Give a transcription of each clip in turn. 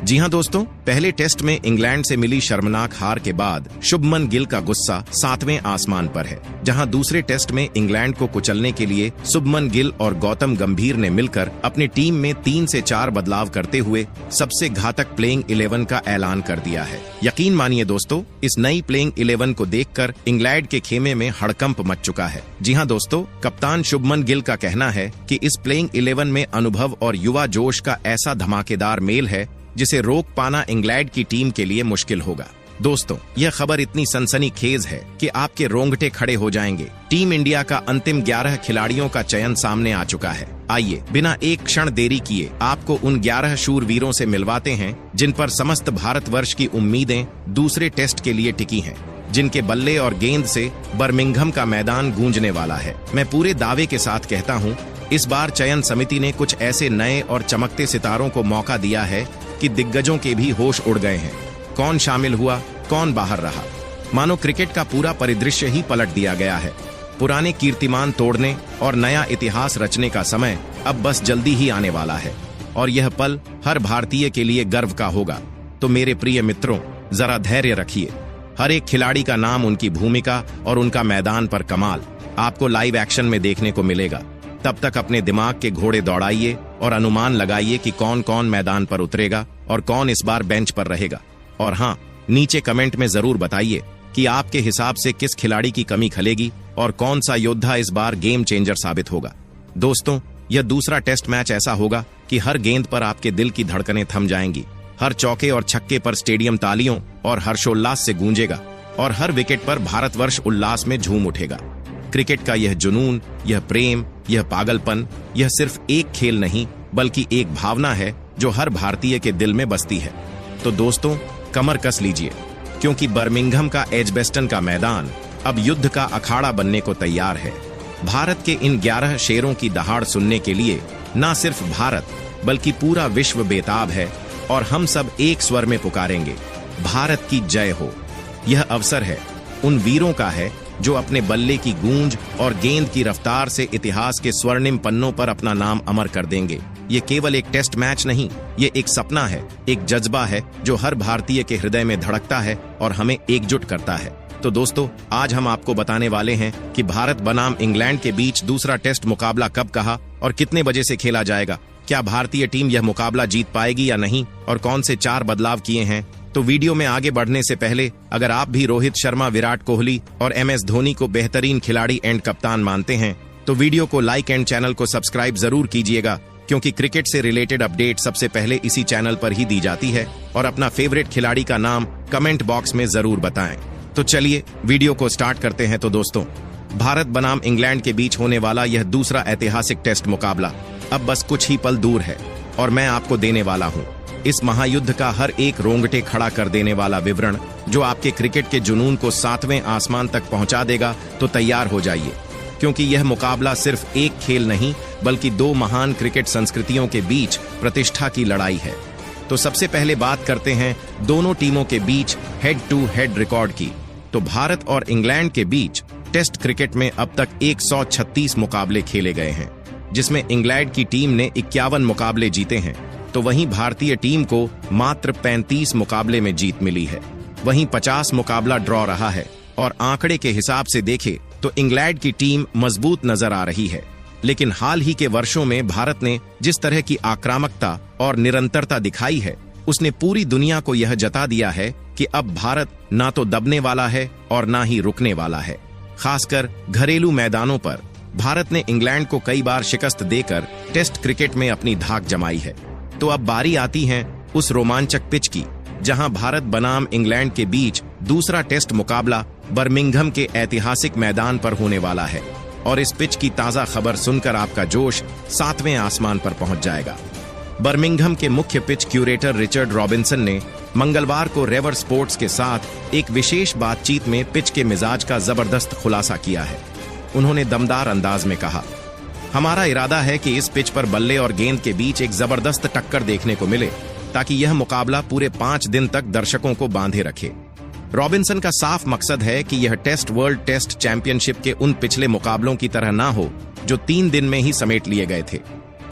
जी हां दोस्तों, पहले टेस्ट में इंग्लैंड से मिली शर्मनाक हार के बाद शुभमन गिल का गुस्सा 7वें आसमान पर है। जहां दूसरे टेस्ट में इंग्लैंड को कुचलने के लिए शुभमन गिल और गौतम गंभीर ने मिलकर अपनी टीम में 3 से 4 बदलाव करते हुए सबसे घातक प्लेइंग 11 का ऐलान कर दिया है। यकीन मानिए दोस्तों, इस नई प्लेइंग 11 को देखकर इंग्लैंड के खेमे में हड़कंप मच चुका है। जी हां दोस्तों, कप्तान शुभमन गिल का कहना है कि इस प्लेइंग 11 में अनुभव और युवा जोश का ऐसा धमाकेदार मेल है जिसे रोक पाना इंग्लैंड की टीम के लिए मुश्किल होगा। दोस्तों, यह खबर इतनी सनसनीखेज है कि आपके रोंगटे खड़े हो जाएंगे। टीम इंडिया का अंतिम 11 खिलाड़ियों का चयन सामने आ चुका है। आइए बिना एक क्षण देरी किए आपको उन 11 शूरवीरों से मिलवाते हैं जिन पर समस्त भारतवर्ष की उम्मीदें दूसरे टेस्ट के लिए टिकी हैं, जिनके बल्ले और गेंद से बर्मिंघम का मैदान गूंजने वाला है। मैं पूरे दावे के साथ कहता हूं, इस बार चयन समिति ने कुछ ऐसे नए और चमकते सितारों को मौका दिया है कि दिग्गजों के भी होश उड़ गए हैं। कौन शामिल हुआ, कौन बाहर रहा, मानो क्रिकेट का पूरा परिदृश्य ही पलट दिया गया है। पुराने कीर्तिमान तोड़ने और नया इतिहास रचने का समय अब बस जल्दी ही आने वाला है और यह पल हर भारतीय के लिए गर्व का होगा। तो मेरे प्रिय मित्रों, जरा धैर्य रखिए। हर एक खिलाड़ी का नाम, उनकी भूमिका और उनका मैदान पर कमाल आपको लाइव एक्शन में देखने को मिलेगा। तब तक अपने दिमाग के घोड़े दौड़ाइए और अनुमान लगाइए कि कौन कौन मैदान पर उतरेगा और कौन इस बार बेंच पर रहेगा। और हाँ, नीचे कमेंट में जरूर बताइए कि आपके हिसाब से किस खिलाड़ी की कमी खलेगी और कौन सा योद्धा इस बार गेम चेंजर साबित होगा। दोस्तों, यह दूसरा टेस्ट मैच ऐसा होगा कि हर गेंद पर आपके दिल की धड़कनें थम जाएंगी। हर चौके और छक्के पर स्टेडियम तालियों और हर्षोल्लास से गूंजेगा और हर विकेट पर भारतवर्ष उल्लास में झूम उठेगा। क्रिकेट का यह जुनून, यह प्रेम, यह पागलपन, यह सिर्फ एक खेल नहीं बल्कि एक भावना है जो हर भारतीय के दिल में बसती है। तो दोस्तों, कमर कस लीजिए, क्योंकि बर्मिंघम का एजबेस्टन का मैदान अब युद्ध का अखाड़ा बनने को तैयार है। भारत के इन 11 शेरों की दहाड़ सुनने के लिए न सिर्फ भारत बल्कि पूरा विश्व बेताब है और हम सब एक स्वर में पुकारेंगे, भारत की जय हो। यह अवसर है उन वीरों का है जो अपने बल्ले की गूंज और गेंद की रफ्तार से इतिहास के स्वर्णिम पन्नों पर अपना नाम अमर कर देंगे। ये केवल एक टेस्ट मैच नहीं, ये एक सपना है, एक जज्बा है जो हर भारतीय के हृदय में धड़कता है और हमें एकजुट करता है। तो दोस्तों, आज हम आपको बताने वाले हैं कि भारत बनाम इंग्लैंड के बीच दूसरा टेस्ट मुकाबला कब, कहाँ और कितने बजे से खेला जाएगा। क्या भारतीय टीम यह मुकाबला जीत पाएगी या नहीं और कौन से 4 बदलाव किए हैं। तो वीडियो में आगे बढ़ने से पहले अगर आप भी रोहित शर्मा, विराट कोहली और MS धोनी को बेहतरीन खिलाड़ी एंड कप्तान मानते हैं तो वीडियो को लाइक एंड चैनल को सब्सक्राइब जरूर कीजिएगा, क्योंकि क्रिकेट से रिलेटेड अपडेट सबसे पहले इसी चैनल पर ही दी जाती है। और अपना फेवरेट खिलाड़ी का नाम कमेंट बॉक्स में जरूर बताएं। तो चलिए वीडियो को स्टार्ट करते हैं। तो दोस्तों, भारत बनाम इंग्लैंड के बीच होने वाला यह दूसरा ऐतिहासिक टेस्ट मुकाबला अब बस कुछ ही पल दूर है और मैं आपको देने वाला हूं इस महायुद्ध का हर एक रोंगटे खड़ा कर देने वाला विवरण, जो आपके क्रिकेट के जुनून को 7वें आसमान तक पहुंचा देगा। तो तैयार हो जाइए, क्योंकि यह मुकाबला सिर्फ एक खेल नहीं बल्कि 2 महान क्रिकेट संस्कृतियों के बीच प्रतिष्ठा की लड़ाई है। तो सबसे पहले बात करते हैं दोनों टीमों के बीच हेड टू हेड रिकॉर्ड की। तो भारत और इंग्लैंड के बीच टेस्ट क्रिकेट में अब तक 136 मुकाबले खेले गए हैं, जिसमें इंग्लैंड की टीम ने 51 मुकाबले जीते हैं, तो वहीं भारतीय टीम को मात्र 35 मुकाबले में जीत मिली है। वहीं 50 मुकाबला ड्रॉ रहा है और आंकड़े के हिसाब से देखें तो इंग्लैंड की टीम मजबूत नजर आ रही है। लेकिन हाल ही के वर्षों में भारत ने जिस तरह की आक्रामकता और निरंतरता दिखाई है, उसने पूरी दुनिया को यह जता दिया है कि अब भारत ना तो दबने वाला है और ना ही रुकने वाला है। खासकर घरेलू मैदानों पर भारत ने इंग्लैंड को कई बार शिकस्त देकर टेस्ट क्रिकेट में अपनी धाक जमाई है। तो अब बारी आती है उस रोमांचक पिच की, जहां भारत बनाम इंग्लैंड के बीच दूसरा टेस्ट मुकाबला बर्मिंघम के ऐतिहासिक मैदान पर होने वाला है। और इस पिच की ताजा खबर सुनकर आपका जोश 7वें आसमान पर पहुंच जाएगा। बर्मिंघम के मुख्य पिच क्यूरेटर रिचर्ड रॉबिन्सन ने मंगलवार को रेवर स्पोर्ट्स के साथ एक विशेष बातचीत में पिच के मिजाज का जबरदस्त खुलासा किया है। उन्होंने दमदार अंदाज में कहा, हमारा इरादा है कि इस पिच पर बल्ले और गेंद के बीच एक जबरदस्त टक्कर देखने को मिले, ताकि यह मुकाबला पूरे 5 दिन तक दर्शकों को बांधे रखे। रॉबिन्सन का साफ मकसद है कि यह टेस्ट वर्ल्ड टेस्ट चैंपियनशिप के उन पिछले मुकाबलों की तरह ना हो जो 3 दिन में ही समेट लिए गए थे।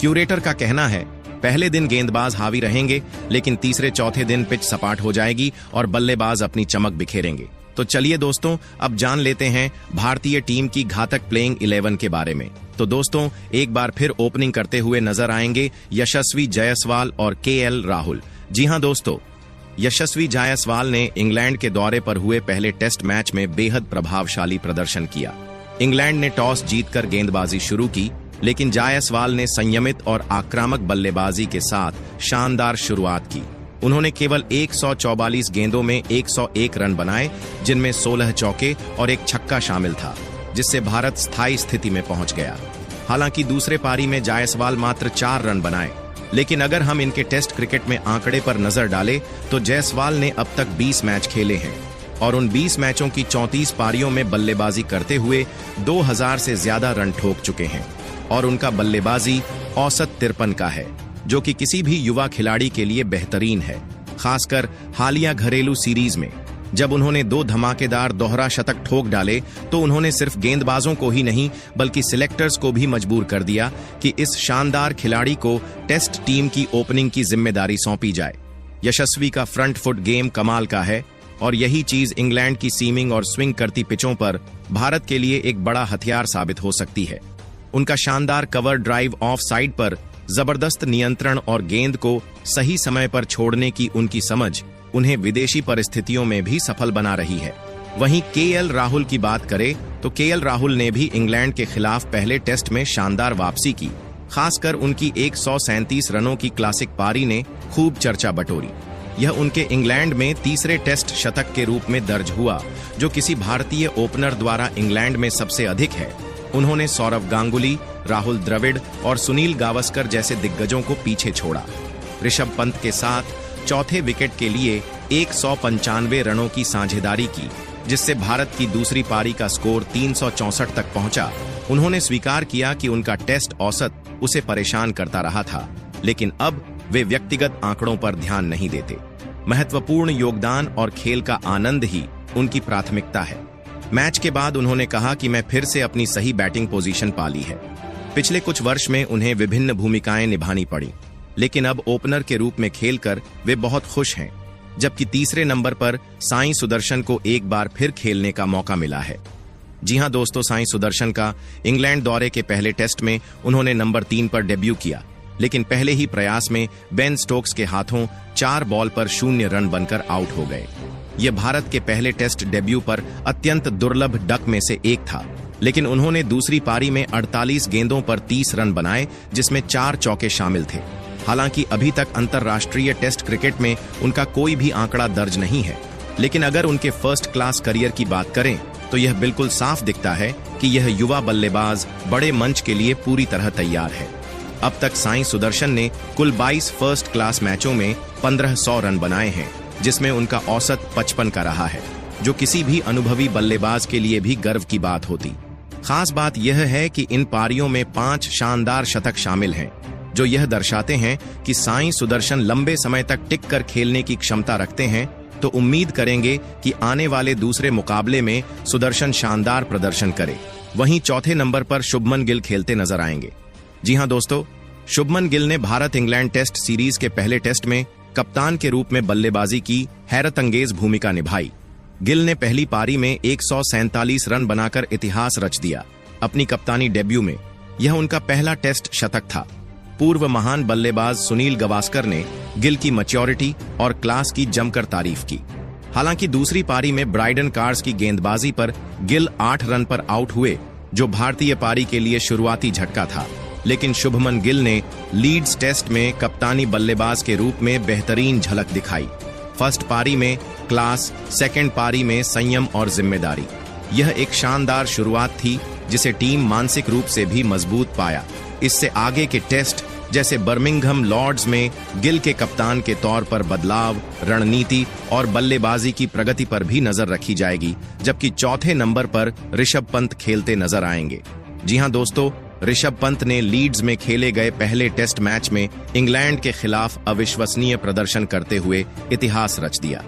क्यूरेटर का कहना है, पहले दिन गेंदबाज हावी रहेंगे, लेकिन तीसरे चौथे दिन पिच सपाट हो जाएगी और बल्लेबाज अपनी चमक बिखेरेंगे। तो चलिए दोस्तों, अब जान लेते हैं भारतीय टीम की घातक प्लेइंग 11 के बारे में। तो दोस्तों, एक बार फिर ओपनिंग करते हुए नजर आएंगे यशस्वी जायसवाल और केएल राहुल। जी हां दोस्तों, यशस्वी जायसवाल ने इंग्लैंड के दौरे पर हुए पहले टेस्ट मैच में बेहद प्रभावशाली प्रदर्शन किया। इंग्लैंड ने टॉस जीतकर गेंदबाजी शुरू की, लेकिन जायसवाल ने संयमित और आक्रामक बल्लेबाजी के साथ शानदार शुरुआत की। उन्होंने केवल 144 गेंदों में 101 रन बनाए, जिनमें 16 चौके और एक छक्का शामिल था, जिससे भारत स्थायी स्थिति में पहुंच गया। हालांकि दूसरे पारी में जायसवाल मात्र 4 रन बनाए, लेकिन अगर हम इनके टेस्ट क्रिकेट में आंकड़े पर नजर डालें तो जायसवाल ने अब तक 20 मैच खेले हैं और उन 20 मैचों की 34 पारियों में बल्लेबाजी करते हुए 2000 से ज्यादा रन ठोक चुके हैं और उनका बल्लेबाजी औसत 53 का है, जो कि किसी भी युवा खिलाड़ी के लिए बेहतरीन है। खासकर हालिया घरेलू सीरीज में जब उन्होंने 2 धमाकेदार दोहरा शतक ठोक डाले तो उन्होंने सिर्फ गेंदबाजों को ही नहीं बल्कि सिलेक्टर्स को भी मजबूर कर दिया कि इस शानदार खिलाड़ी को टेस्ट टीम की ओपनिंग की जिम्मेदारी सौंपी जाए। यशस्वी का फ्रंट फुट गेम कमाल का है और यही चीज इंग्लैंड की सीमिंग और स्विंग करती पिचों पर भारत के लिए एक बड़ा हथियार साबित हो सकती है। उनका शानदार कवर ड्राइव ऑफ साइड पर जबरदस्त नियंत्रण और गेंद को सही समय पर छोड़ने की उनकी समझ उन्हें विदेशी परिस्थितियों में भी सफल बना रही है। वहीं केएल राहुल की बात करें तो केएल राहुल ने भी इंग्लैंड के खिलाफ पहले टेस्ट में शानदार वापसी की। खासकर उनकी 137 रनों की क्लासिक पारी ने खूब चर्चा बटोरी। यह उनके इंग्लैंड में तीसरे टेस्ट शतक के रूप में दर्ज हुआ, जो किसी भारतीय ओपनर द्वारा इंग्लैंड में सबसे अधिक है। उन्होंने सौरव गांगुली, राहुल द्रविड़ और सुनील गावस्कर जैसे दिग्गजों को पीछे छोड़ा। ऋषभ पंत के साथ चौथे विकेट के लिए 195 रनों की साझेदारी की, जिससे भारत की दूसरी पारी का स्कोर 364 तक पहुंचा। उन्होंने स्वीकार किया कि उनका टेस्ट औसत उसे परेशान करता रहा था, लेकिन अब वे व्यक्तिगत आंकड़ों पर ध्यान नहीं देते। महत्वपूर्ण योगदान और खेल का आनंद ही उनकी प्राथमिकता है। मैच के बाद उन्होंने कहा कि मैं फिर से अपनी सही बैटिंग पोजीशन पा ली है। पिछले कुछ वर्ष में उन्हें विभिन्न भूमिकाएं निभानी पड़ी, लेकिन अब ओपनर के रूप में खेलकर वे बहुत खुश हैं। जबकि तीसरे नंबर पर साई सुदर्शन को एक बार फिर खेलने का मौका मिला है। जी हां दोस्तों, साई सुदर्शन का इंग्लैंड दौरे के पहले टेस्ट में उन्होंने नंबर 3 पर डेब्यू किया, लेकिन पहले ही प्रयास में बेन स्टोक्स के हाथों 4 बॉल पर 0 रन बनकर आउट हो गए। यह भारत के पहले टेस्ट डेब्यू पर अत्यंत दुर्लभ डक में से एक था, लेकिन उन्होंने दूसरी पारी में 48 गेंदों पर 30 रन बनाए, जिसमें 4 चौके शामिल थे। हालांकि अभी तक अंतर्राष्ट्रीय टेस्ट क्रिकेट में उनका कोई भी आंकड़ा दर्ज नहीं है, लेकिन अगर उनके फर्स्ट क्लास करियर की बात करें तो यह बिल्कुल साफ दिखता है कि यह युवा बल्लेबाज बड़े मंच के लिए पूरी तरह तैयार है। अब तक साई सुदर्शन ने कुल 22 फर्स्ट क्लास मैचों में 1500 रन बनाए हैं, जिसमें उनका औसत 55 का रहा है, जो किसी भी अनुभवी बल्लेबाज के लिए भी गर्व की बात होती। खास बात यह है कि इन पारियों में 5 शानदार शतक शामिल हैं, जो यह दर्शाते हैं कि साई सुदर्शन लंबे समय तक टिक कर खेलने की क्षमता रखते हैं। तो उम्मीद करेंगे कि आने वाले दूसरे मुकाबले में सुदर्शन शानदार प्रदर्शन करे। वहीं चौथे नंबर पर शुभमन गिल खेलते नजर आएंगे। जी हां दोस्तों, शुभमन गिल ने भारत इंग्लैंड टेस्ट सीरीज के पहले टेस्ट में कप्तान के रूप में बल्लेबाजी की हैरतअंगेज भूमिका निभाई। गिल ने पहली पारी में 147 रन बनाकर इतिहास रच दिया। अपनी कप्तानी डेब्यू में यह उनका पहला टेस्ट शतक था। पूर्व महान बल्लेबाज सुनील गावस्कर ने गिल की मैच्योरिटी और क्लास की जमकर तारीफ की। हालांकि दूसरी पारी में ब्राइडन कार्स की गेंदबाजी पर गिल 8 रन पर आउट हुए, जो भारतीय पारी के लिए शुरुआती झटका था। लेकिन शुभमन गिल ने लीड्स टेस्ट में कप्तानी बल्लेबाज के रूप में बेहतरीन झलक दिखाई। फर्स्ट पारी में क्लास, सेकंड पारी में संयम और जिम्मेदारी। यह एक शानदार शुरुआत थी, जिसे टीम मानसिक रूप से भी मजबूत पाया। इससे आगे के टेस्ट जैसे बर्मिंघम लॉर्ड्स में गिल के कप्तान के तौर पर बदलाव, रणनीति और बल्लेबाजी की प्रगति पर भी नजर रखी जाएगी। जबकि चौथे नंबर पर ऋषभ पंत खेलते नजर आएंगे। जी हां दोस्तों, ऋषभ पंत ने लीड्स में खेले गए पहले टेस्ट मैच में इंग्लैंड के खिलाफ अविश्वसनीय प्रदर्शन करते हुए इतिहास रच दिया।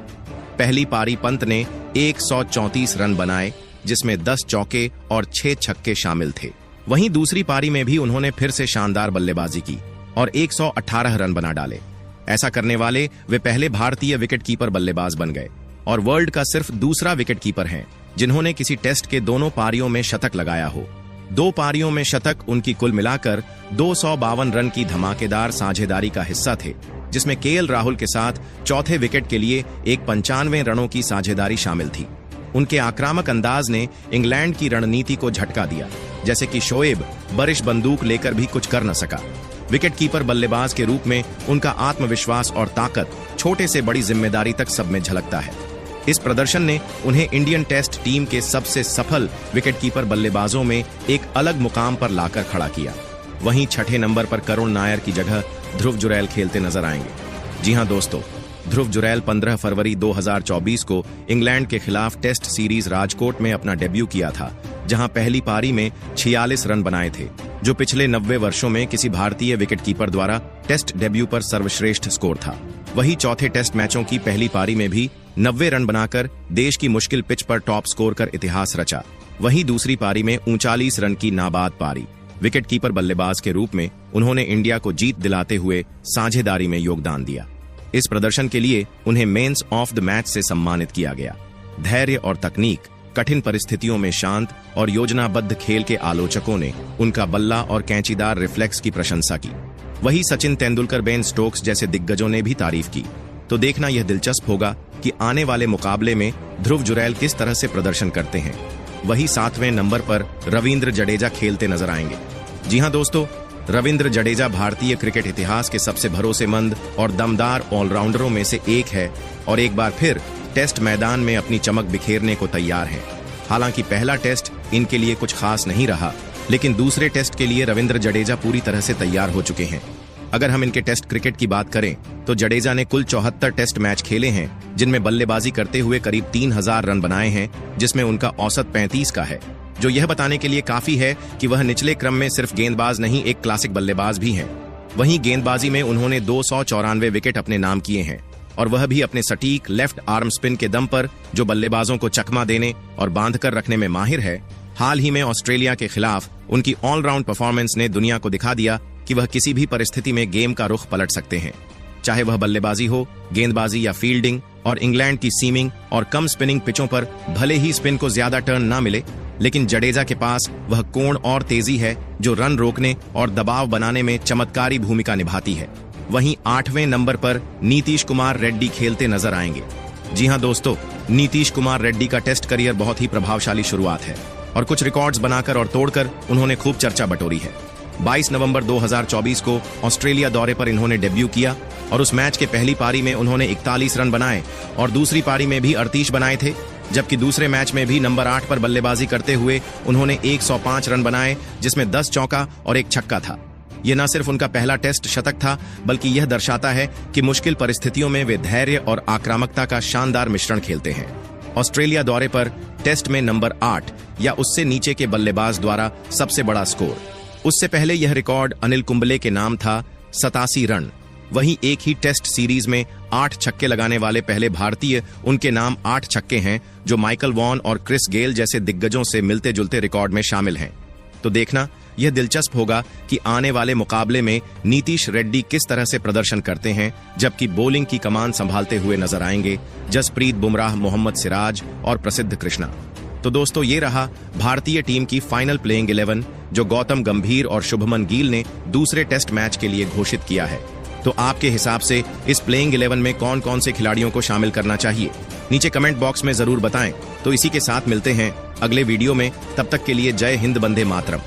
पहली पारी पंत ने 134 रन बनाए, जिसमें 10 चौके और 6 छक्के शामिल थे। वहीं दूसरी पारी में भी उन्होंने फिर से शानदार बल्लेबाजी की और 118 रन बना डाले। ऐसा करने वाले वे पहले भारतीय विकेटकीपर बल्लेबाज बन गए और वर्ल्ड का सिर्फ दूसरा विकेटकीपर हैं जिन्होंने किसी टेस्ट के दोनों पारियों में शतक लगाया हो। 2 पारियों में शतक उनकी कुल मिलाकर 252 रन की धमाकेदार साझेदारी का हिस्सा थे, जिसमें केएल राहुल के साथ चौथे विकेट के लिए एक 95 रनों की साझेदारी शामिल थी। उनके आक्रामक अंदाज ने इंग्लैंड की रणनीति को झटका दिया, जैसे कि शोएब बरिश बंदूक लेकर भी कुछ कर न सका। विकेटकीपर बल्लेबाज के रूप में उनका आत्मविश्वास और ताकत छोटे से बड़ी जिम्मेदारी तक सब में झलकता है। इस प्रदर्शन ने उन्हें इंडियन टेस्ट टीम के सबसे सफल विकेटकीपर बल्लेबाजों में एक अलग मुकाम पर लाकर खड़ा किया। वहीं छठे नंबर पर करुण नायर की जगह ध्रुव जुरैल खेलते नजर आएंगे। जी हां दोस्तों, ध्रुव जुरैल 15 फरवरी 2024 को इंग्लैंड के खिलाफ टेस्ट सीरीज राजकोट में अपना डेब्यू किया था, जहां पहली पारी में 46 रन बनाए थे, जो पिछले 90 वर्षों में किसी भारतीय विकेटकीपर द्वारा टेस्ट डेब्यू पर सर्वश्रेष्ठ स्कोर था। वही चौथे टेस्ट मैचों की पहली पारी में भी 90 रन बनाकर देश की मुश्किल पिच पर टॉप स्कोर कर इतिहास रचा। वहीं दूसरी पारी में 39 रन की नाबाद पारी। विकेटकीपर बल्लेबाज के रूप में उन्होंने इंडिया को जीत दिलाते हुए साझेदारी में योगदान दिया। इस प्रदर्शन के लिए उन्हें मेंस ऑफ द मैच से सम्मानित किया गया। धैर्य और तकनीक, कठिन परिस्थितियों में शांत और योजनाबद्ध खेल के आलोचकों ने उनका बल्ला और कैंचीदार रिफ्लेक्स की प्रशंसा की। वही सचिन तेंदुलकर, बेन स्टोक्स जैसे दिग्गजों ने भी तारीफ की। तो देखना यह दिलचस्प होगा कि आने वाले मुकाबले में ध्रुव जुरैल किस तरह से प्रदर्शन करते हैं। वही 7वें नंबर पर रविंद्र जडेजा खेलते नजर आएंगे। जी हां दोस्तों, रविंद्र जडेजा भारतीय क्रिकेट इतिहास के सबसे भरोसेमंद और दमदार ऑलराउंडरों में से एक है और एक बार फिर टेस्ट मैदान में अपनी चमक बिखेरने को तैयार हैं। हालांकि पहला टेस्ट इनके लिए कुछ खास नहीं रहा, लेकिन दूसरे टेस्ट के लिए रविंद्र जडेजा पूरी तरह से तैयार हो चुके हैं। अगर हम इनके टेस्ट क्रिकेट की बात करें तो जडेजा ने कुल 74 टेस्ट मैच खेले हैं, जिनमें बल्लेबाजी करते हुए करीब 3000 रन बनाए हैं, जिसमें उनका औसत 35 का है, जो यह बताने के लिए काफी है कि वह निचले क्रम में सिर्फ गेंदबाज नहीं, एक क्लासिक बल्लेबाज भी हैं। वहीं गेंदबाजी में उन्होंने 294 विकेट अपने नाम किए हैं और वह भी अपने सटीक लेफ्ट आर्म स्पिन के दम पर, जो बल्लेबाजों को चकमा देने और बांधकर रखने में माहिर है। हाल ही में ऑस्ट्रेलिया के खिलाफ उनकी ऑलराउंड परफॉर्मेंस ने दुनिया को दिखा दिया कि वह किसी भी परिस्थिति में गेम का रुख पलट सकते हैं, चाहे वह बल्लेबाजी हो, गेंदबाजी या फील्डिंग। और इंग्लैंड की सीमिंग और कम स्पिनिंग पिचों पर भले ही स्पिन को ज्यादा टर्न ना मिले, लेकिन जडेजा के पास वह कोण और तेजी है जो रन रोकने और दबाव बनाने में चमत्कारी भूमिका निभाती है। वहीं 8वें नंबर पर नीतीश कुमार रेड्डी खेलते नजर आएंगे। जी हां दोस्तों, नीतीश कुमार रेड्डी का टेस्ट करियर बहुत ही प्रभावशाली शुरुआत है और कुछ रिकॉर्ड्स बनाकर और तोड़कर उन्होंने खूब चर्चा बटोरी है। 22 नवंबर 2024 को ऑस्ट्रेलिया दौरे पर इन्होंने डेब्यू किया और उस मैच के पहली पारी में उन्होंने 41 रन बनाए और दूसरी पारी में भी 38 बनाए थे, जबकि दूसरे मैच में भी नंबर 8 पर बल्लेबाजी करते हुए उन्होंने 105 रन बनाए, जिसमें 10 चौका और 1 छक्का था। यह न सिर्फ उनका पहला टेस्ट शतक था, बल्कि यह दर्शाता है कि मुश्किल परिस्थितियों में वे धैर्य और आक्रामकता का शानदार मिश्रण खेलते हैं। ऑस्ट्रेलिया दौरे पर टेस्ट में नंबर 8 या उससे नीचे के बल्लेबाज द्वारा सबसे बड़ा स्कोर। उससे पहले यह रिकॉर्ड अनिल कुंबले के नाम था, 87 रन। वहीं एक ही टेस्ट सीरीज में 8 छक्के लगाने वाले पहले भारतीय उनके नाम 8 छक्के हैं, जो माइकल वॉन और क्रिस गेल जैसे दिग्गजों से मिलते जुलते रिकॉर्ड में शामिल हैं। तो देखना यह दिलचस्प होगा कि आने वाले मुकाबले में नीतीश रेड्डी किस तरह से प्रदर्शन करते हैं, जबकि बॉलिंग की कमान संभालते हुए नजर आएंगे जसप्रीत बुमराह, मोहम्मद सिराज और प्रसिद्ध कृष्णा। तो दोस्तों, ये रहा भारतीय टीम की फाइनल प्लेइंग 11, जो गौतम गंभीर और शुभमन गिल ने दूसरे टेस्ट मैच के लिए घोषित किया है। तो आपके हिसाब से इस प्लेइंग 11 में कौन कौन से खिलाड़ियों को शामिल करना चाहिए, नीचे कमेंट बॉक्स में जरूर बताएं। तो इसी के साथ मिलते हैं अगले वीडियो में, तब तक के लिए जय हिंद, वंदे मातरम।